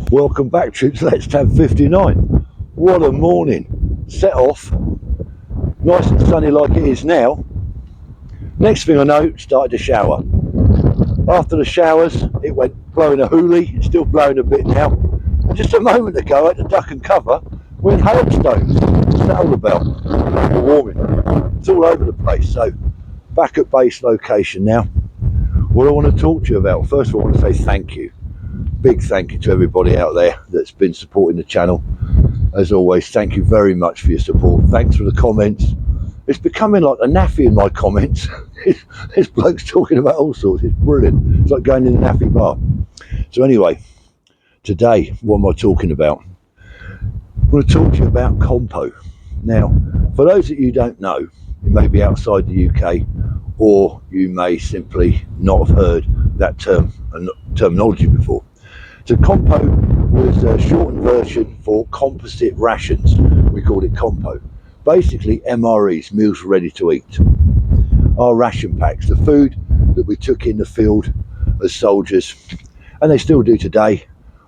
Welcome back, troops. Let's Tab 59. What a morning. Set off, nice and sunny like it is now. Next thing I know, started to shower. After the showers, it went blowing a hoolie. It's still blowing a bit now. And just a moment ago, I had to duck and cover when hailstones. What's that all about? The warming. It's all over the place. So, back at base location now. What I want to talk to you about, first of all, I want to say thank you. Big thank you to everybody out there that's been supporting the channel. As always, thank you very much for your support. Thanks for the comments. It's becoming like a naffy in my comments. There's blokes talking about all sorts. It's brilliant. It's like going in a naffy bar. So anyway, today, what am I talking about? I'm going to talk to you about Compo. Now, for those that you don't know, you may be outside the UK, or you may simply not have heard that terminology before. So Compo was a shortened version for composite rations. We called it Compo. Basically MREs, meals ready to eat. Our ration packs, the food that we took in the field as soldiers, and they still do today.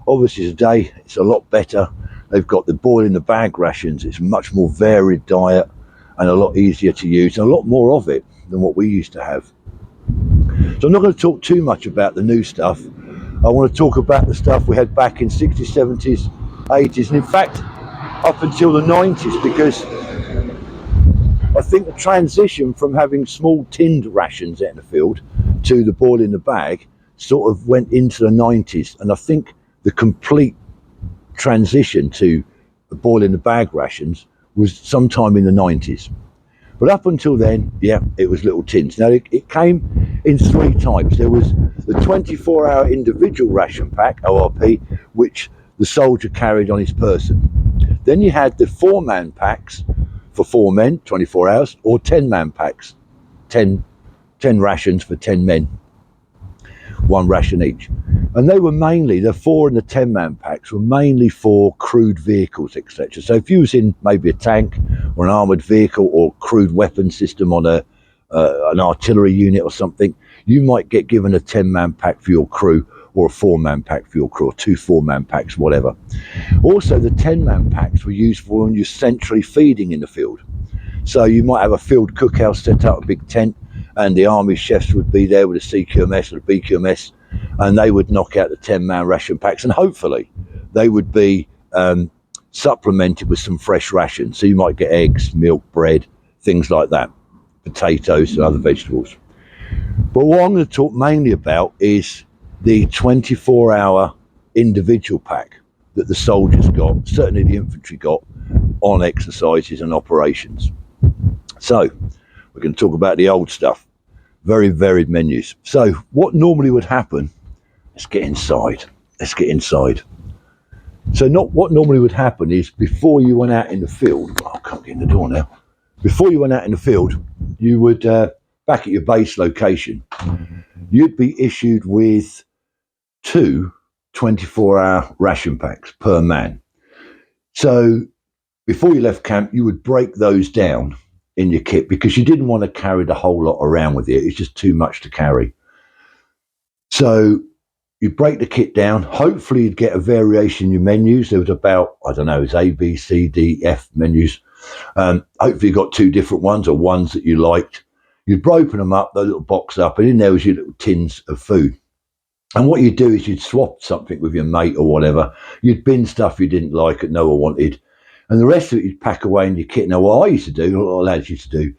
Obviously today it's a lot better. They've got the boil in the bag rations. It's a much more varied diet and a lot easier to use, and a lot more of it than what we used to have. So I'm not going to talk too much about the new stuff. I want to talk about the stuff we had back in 60s, 70s, 80s, and in fact up until the 90s, because I think the transition from having small tinned rations out in the field to the boil in the bag sort of went into the 90s, and I think the complete transition to the boil in the bag rations was sometime in the 90s. But up until then, yeah, it was little tins. Now, it came in three types. There was the 24-hour individual ration pack, ORP, which the soldier carried on his person. Then you had the 4-man packs for 4 men, 24 hours, or 10-man packs, 10 rations for 10 men, 1 ration each. And they were mainly, the 4 and the 10-man packs were mainly for crewed vehicles, etc. So if you was in maybe a tank or an armoured vehicle or crewed weapon system on an artillery unit or something, you might get given a 10-man pack for your crew, or a 4-man pack for your crew, or 2 4-man packs, whatever. Also, the 10-man packs were used for when you're centrally feeding in the field. So you might have a field cookhouse set up, a big tent, and the army chefs would be there with a CQMS or a BQMS, and they would knock out the 10-man ration packs, and hopefully they would be supplemented with some fresh rations. So you might get eggs, milk, bread, things like that, potatoes and other vegetables. But what I'm going to talk mainly about is the 24-hour individual pack that the soldiers got, certainly the infantry got, on exercises and operations. So we're going to talk about the old stuff. Very varied menus. So what normally would happen, let's get inside. So what normally would happen is, before you went out in the field, I can't get in the door now. Before you went out in the field, you would, back at your base location, you'd be issued with 2 24-hour ration packs per man. So before you left camp, you would break those down in your kit, because you didn't want to carry the whole lot around with you. It's just too much to carry. So you break the kit down. Hopefully you'd get a variation in your menus. There was about, I don't know, it was A, B, C, D, F menus. Hopefully you got 2 different ones, or ones that you liked. You'd open them up, the little box up, and in there was your little tins of food. And what you'd do is you'd swap something with your mate or whatever. You'd bin stuff you didn't like that no one wanted, and the rest of it you'd pack away in your kit. Now, what I used to do, what lads used to do,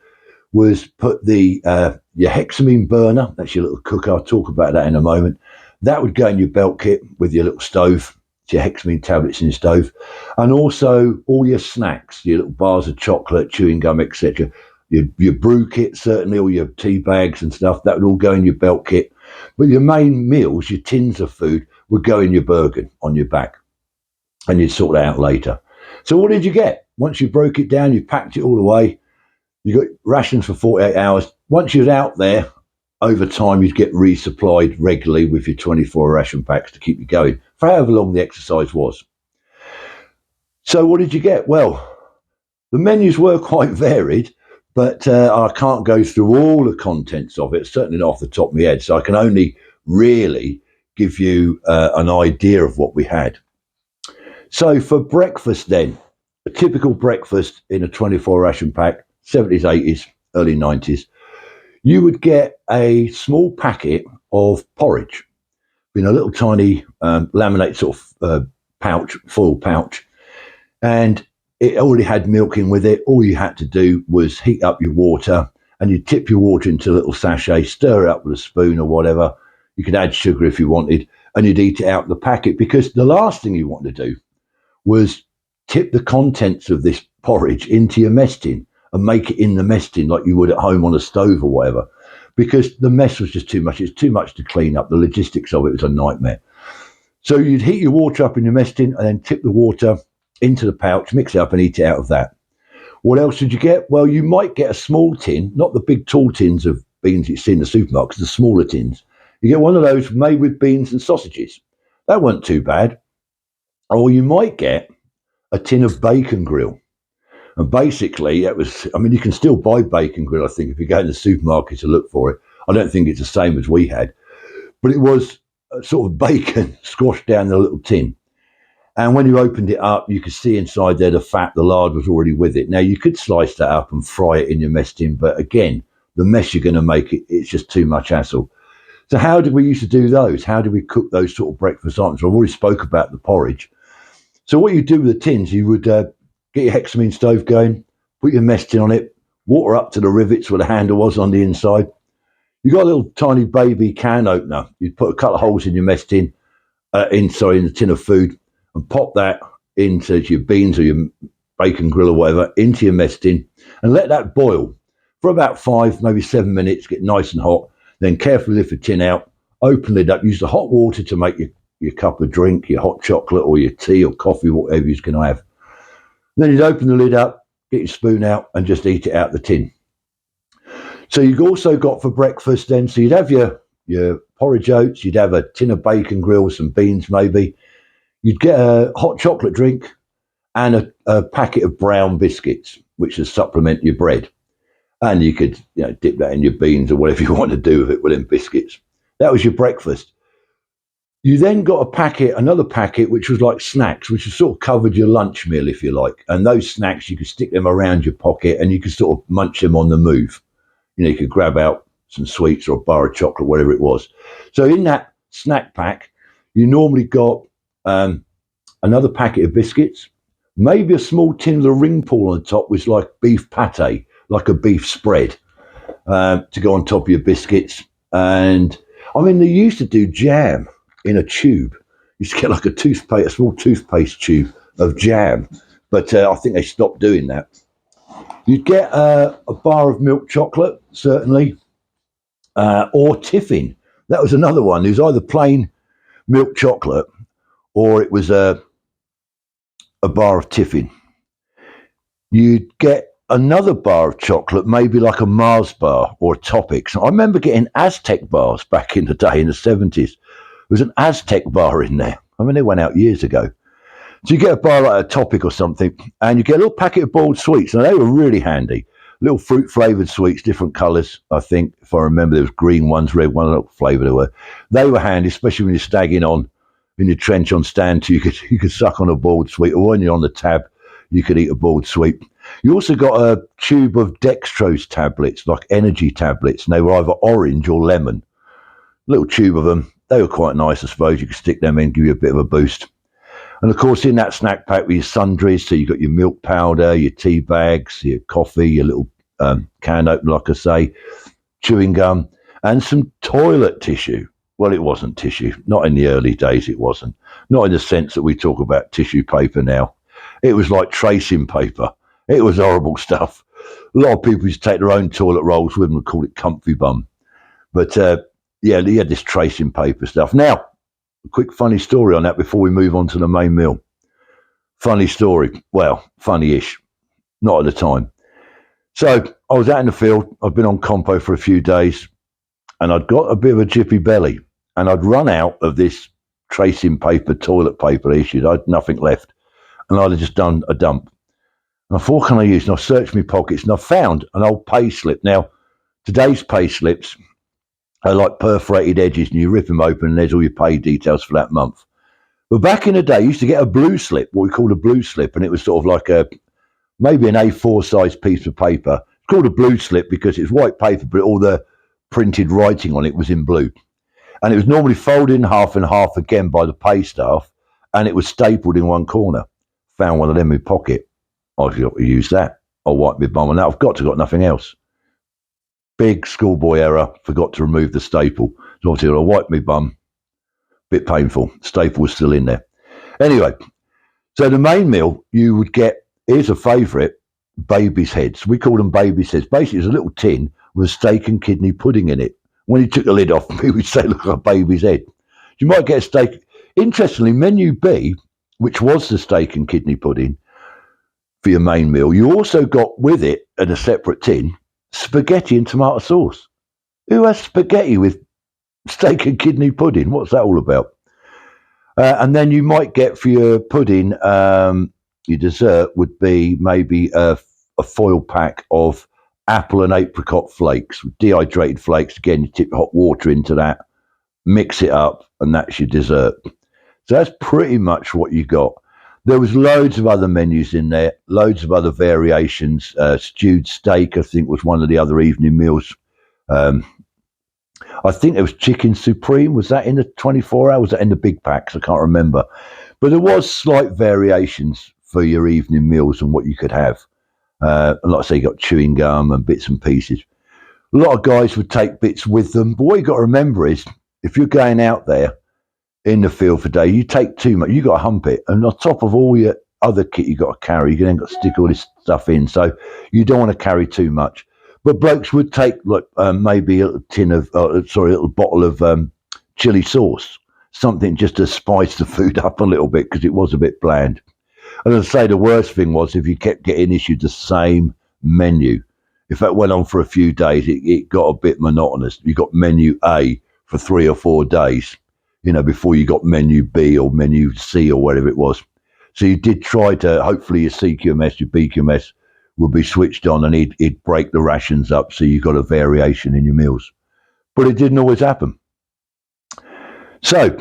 was put your hexamine burner, that's your little cooker, I'll talk about that in a moment. That would go in your belt kit with your little stove, your hexamine tablets in your stove, and also all your snacks, your little bars of chocolate, chewing gum, etc. Your brew kit, certainly, all your tea bags and stuff, that would all go in your belt kit. But your main meals, your tins of food, would go in your Bergen on your back, and you'd sort that out later. So what did you get? Once you broke it down, you packed it all away, you got rations for 48 hours. Once you're out there, over time, you'd get resupplied regularly with your 24 ration packs to keep you going for however long the exercise was. So what did you get? Well, the menus were quite varied, but I can't go through all the contents of it, certainly not off the top of my head. So I can only really give you an idea of what we had. So for breakfast then, a typical breakfast in a 24 ration pack, 70s, 80s, early 90s, you would get a small packet of porridge in a little tiny laminate sort of pouch, foil pouch, and it already had milk in with it. All you had to do was heat up your water, and you'd tip your water into a little sachet, stir it up with a spoon or whatever. You could add sugar if you wanted, and you'd eat it out of the packet, because the last thing you want to do was tip the contents of this porridge into your mess tin and make it in the mess tin like you would at home on a stove or whatever, because the mess was just too much. It's too much to clean up. The logistics of it was a nightmare. So you'd heat your water up in your mess tin and then tip the water into the pouch, mix it up and eat it out of that. What else did you get? Well, you might get a small tin, not the big tall tins of beans you see in the supermarkets, the smaller tins. You get one of those made with beans and sausages. That wasn't too bad. Or you might get a tin of bacon grill. And basically, it was, I mean, you can still buy bacon grill, I think, if you go in the supermarket to look for it. I don't think it's the same as we had, but it was a sort of bacon squashed down in a little tin. And when you opened it up, you could see inside there the fat, the lard was already with it. Now, you could slice that up and fry it in your mess tin, but again, the mess you're going to make, it's just too much hassle. So how did we used to do those? How did we cook those sort of breakfast items? I've already spoke about the porridge. So what you do with the tins, you would get your hexamine stove going, put your mess tin on it, water up to the rivets where the handle was on the inside. You got a little tiny baby can opener. You'd put a couple of holes in your mess tin, in the tin of food, and pop that into your beans or your bacon grill or whatever into your mess tin, and let that boil for about 5, maybe 7 minutes. Get nice and hot. Then carefully lift the tin out, open it up. Use the hot water to make your cup of drink, your hot chocolate or your tea or coffee, whatever you're going to have. Then you'd open the lid up, get your spoon out, and just eat it out the tin. So you've also got for breakfast then, so you'd have your porridge oats, you'd have a tin of bacon grill, some beans maybe, you'd get a hot chocolate drink and a packet of brown biscuits, which would supplement your bread. And you could dip that in your beans or whatever you want to do with it with them biscuits. That was your breakfast. You then got another packet, which was like snacks, which was sort of covered your lunch meal, if you like. And those snacks, you could stick them around your pocket and you could sort of munch them on the move. You could grab out some sweets or a bar of chocolate, whatever it was. So in that snack pack, you normally got another packet of biscuits, maybe a small tin of the ring pool on the top, was like beef pate, like a beef spread, to go on top of your biscuits. And I mean, they used to do jam in a tube. You used to get like a small toothpaste tube of jam, but I think they stopped doing that. You'd get a bar of milk chocolate, certainly, or tiffin. That was another one. It was either plain milk chocolate or it was a bar of tiffin. You'd get another bar of chocolate, maybe like a Mars bar or a Toppix. I remember getting Aztec bars back in the day in the 70s. There was an Aztec bar in there. I mean, they went out years ago. So you get a bar like a Topic or something, and you get a little packet of boiled sweets. And they were really handy. Little fruit flavoured sweets, different colours, I think. If I remember, there was green ones, red ones, what flavour they were. They were handy, especially when you're stagging on in your trench on stand two. You could suck on a boiled sweet, or when you're on the tab, you could eat a boiled sweet. You also got a tube of dextrose tablets, like energy tablets, and they were either orange or lemon. Little tube of them. They were quite nice, I suppose. You could stick them in, give you a bit of a boost. And of course, in that snack pack were your sundries. So you got your milk powder, your tea bags, your coffee, your little can opener, like I say, chewing gum, and some toilet tissue. Well, it wasn't tissue. Not in the early days, it wasn't. Not in the sense that we talk about tissue paper now. It was like tracing paper. It was horrible stuff. A lot of people used to take their own toilet rolls with them and call it comfy bum. But yeah, they had this tracing paper stuff. Now, a quick funny story on that before we move on to the main meal. Funny story. Well, funny-ish. Not at the time. So I was out in the field. I'd been on Compo for a few days, and I'd got a bit of a jippy belly, and I'd run out of this tracing paper, toilet paper they issued. I had nothing left, and I'd have just done a dump. And I thought, what can I use? And I searched my pockets, and I found an old pay slip. Now, today's pay slips are like perforated edges, and you rip them open, and there's all your pay details for that month. But back in the day, you used to get a blue slip, what we called a blue slip, and it was sort of like maybe an A4 size piece of paper. It's called a blue slip because it's white paper, but all the printed writing on it was in blue. And it was normally folded in half and half again by the pay staff, and it was stapled in one corner. Found one of them in my pocket. I've got to use that. I'll wipe my bum on that. I've got nothing else. Big schoolboy error. Forgot to remove the staple. So obviously I wiped my bum. Bit painful. Staple was still in there. Anyway, so the main meal you would get, here's a favourite, baby's heads. We call them baby's heads. Basically, it's a little tin with steak and kidney pudding in it. When you took the lid off, we would say, look like a baby's head. You might get a steak. Interestingly, menu B, which was the steak and kidney pudding for your main meal, you also got with it, in a separate tin, spaghetti and tomato sauce. Who has spaghetti with steak and kidney pudding? What's that all about? And then you might get for your pudding, your dessert would be maybe a foil pack of apple and apricot flakes, dehydrated flakes. Again, you tip hot water into that, mix it up, and that's your dessert. So that's pretty much what you got. There was loads of other menus in there, loads of other variations. Stewed steak, I think, was one of the other evening meals. I think there was chicken supreme. Was that in the 24 hours? Was that in the big packs? I can't remember. But there was slight variations for your evening meals and what you could have. Like I say, you got chewing gum and bits and pieces. A lot of guys would take bits with them. But what you got to remember is, if you're going out there in the field for day, you take too much, you got to hump it. And on top of all your other kit you got to carry, you then got to stick all this stuff in. So you don't want to carry too much. But blokes would take like maybe a little bottle of chili sauce, something just to spice the food up a little bit because it was a bit bland. And as I say, the worst thing was if you kept getting issued the same menu. If that went on for a few days, it got a bit monotonous. You got menu A for 3 or 4 days, before you got menu B or menu C or whatever it was. So you did try to, hopefully your CQMS, your BQMS would be switched on and he'd break the rations up so you got a variation in your meals. But it didn't always happen. So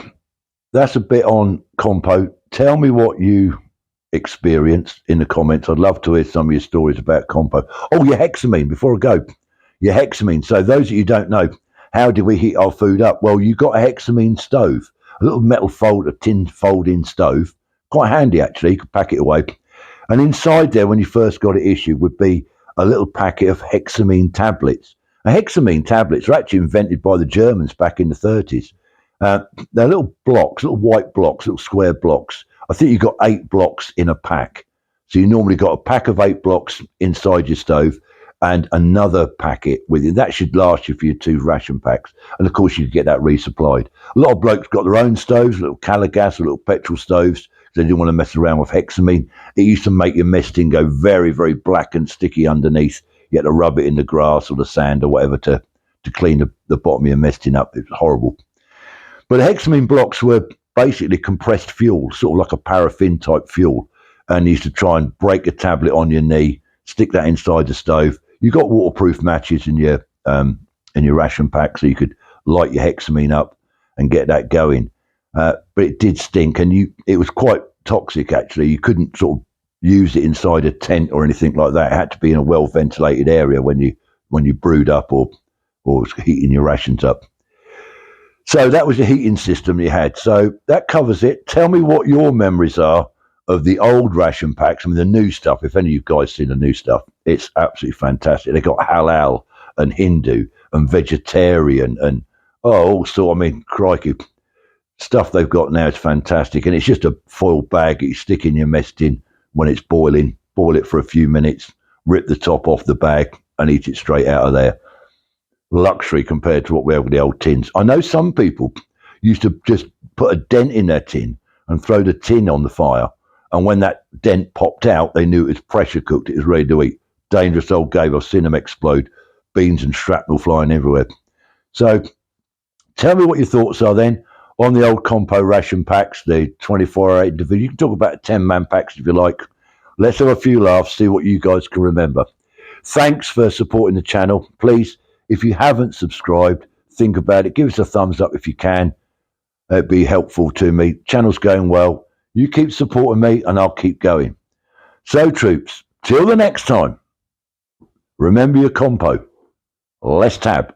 that's a bit on Compo. Tell me what you experienced in the comments. I'd love to hear some of your stories about Compo. Oh, your hexamine, before I go. Your hexamine. So those of you who don't know, how did we heat our food up? Well, you got a hexamine stove, a little metal tin fold-in stove. Quite handy, actually. You could pack it away. And inside there, when you first got it issued, would be a little packet of hexamine tablets. Now, hexamine tablets are actually invented by the Germans back in the 30s. They're little blocks, little white blocks, little square blocks. I think you got 8 blocks in a pack. So you normally got a pack of 8 blocks inside your stove and another packet with it. That should last you for your 2 ration packs. And of course, you could get that resupplied. A lot of blokes got their own stoves, little Calagas or little petrol stoves. They didn't want to mess around with hexamine. It used to make your mess tin go very, very black and sticky underneath. You had to rub it in the grass or the sand or whatever to clean the bottom of your mess tin up. It was horrible. But the hexamine blocks were basically compressed fuel, sort of like a paraffin type fuel. And you used to try and break a tablet on your knee, stick that inside the stove. You got waterproof matches in your ration pack so you could light your hexamine up and get that going. But it did stink, and it was quite toxic, actually. You couldn't sort of use it inside a tent or anything like that. It had to be in a well-ventilated area when you brewed up or heating your rations up. So that was the heating system you had. So that covers it. Tell me what your memories are of the old ration packs. I mean, the new stuff. If any of you guys seen the new stuff, it's absolutely fantastic. They got halal and Hindu and vegetarian and also, I mean, crikey. Stuff they've got now is fantastic, and it's just a foil bag that you stick in your mess tin when it's boiling. Boil it for a few minutes, rip the top off the bag, and eat it straight out of there. Luxury compared to what we have with the old tins. I know some people used to just put a dent in their tin and throw the tin on the fire, and when that dent popped out, they knew it was pressure cooked. It was ready to eat. Dangerous old game. I've seen them explode. Beans and shrapnel flying everywhere. So, tell me what your thoughts are then on the old Compo ration packs, the 24-hour individual. You can talk about 10-man packs if you like. Let's have a few laughs, see what you guys can remember. Thanks for supporting the channel. Please, if you haven't subscribed, think about it. Give us a thumbs up if you can. It'd be helpful to me. Channel's going well. You keep supporting me and I'll keep going. So troops, till the next time, remember your compo. Less tab.